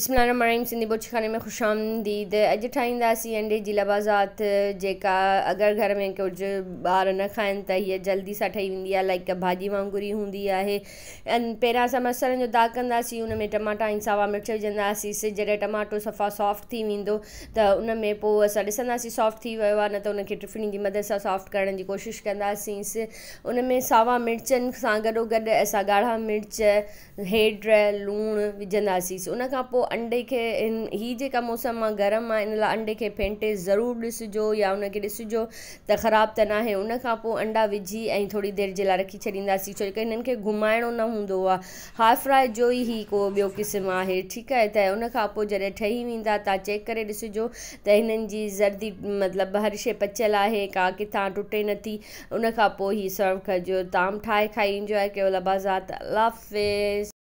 बिस्मिल्लाहिर्रहमानिर्रहीम। सिंधी बुर्ज खाने में खुश आमदीद। अॼु ठाहींदासीं अंडे जी लवाज़ात, जेका अगरि घर में कुझु ॿार न खाइनि त हीअ जल्दी सां ठही वेंदी आहे, लाइक भाॼी वांगुरु ई हूंदी आहे। पहिरियां असां मसरनि जो दाग़ कंदासीं, उन में टमाटा ऐं सावा मिर्च विझंदासीं। जॾहिं टमाटो सफ़ा सॉफ्ट थी वेंदो त उन में पोइ असां ॾिसंदासीं सॉफ्ट थी वियो आहे, न त उनखे टिफिन जी मदद सां सॉफ्ट करण जी कोशिशि कंदासीं। उन में सावा मिर्चनि सां गॾोगॾु असां ॻाढ़ा मिर्च, हेड, लूणु विझंदासीं। उन खां पोइ अंडे खे हीअ जेका मौसम आहे गरम आहे, इन लाइ अंडे खे फेंटे ज़रूरु ॾिसिजो या उनखे ॾिसिजो त ख़राबु त न आहे। उन खां पोइ अंडा विझी ऐं थोरी देरि जे लाइ रखी छॾींदासीं, छो कि हिननि खे घुमाइणो न हूंदो आहे। हाफ फ्राई जो ई को ॿियो क़िस्म आहे, ठीकु आहे। त उन खां पोइ जॾहिं ठही वेंदा तव्हां चेक करे ॾिसिजो त हिननि जी ज़र्दी मतिलबु हर शइ पचियल आहे, का किथां टुटे नथी। उन खां पोइ हीअ सर्व कजो। तव्हां ठाहे खाई इंजॉय कयो। लवाज़ात। अल्लाह हाफ़िज़।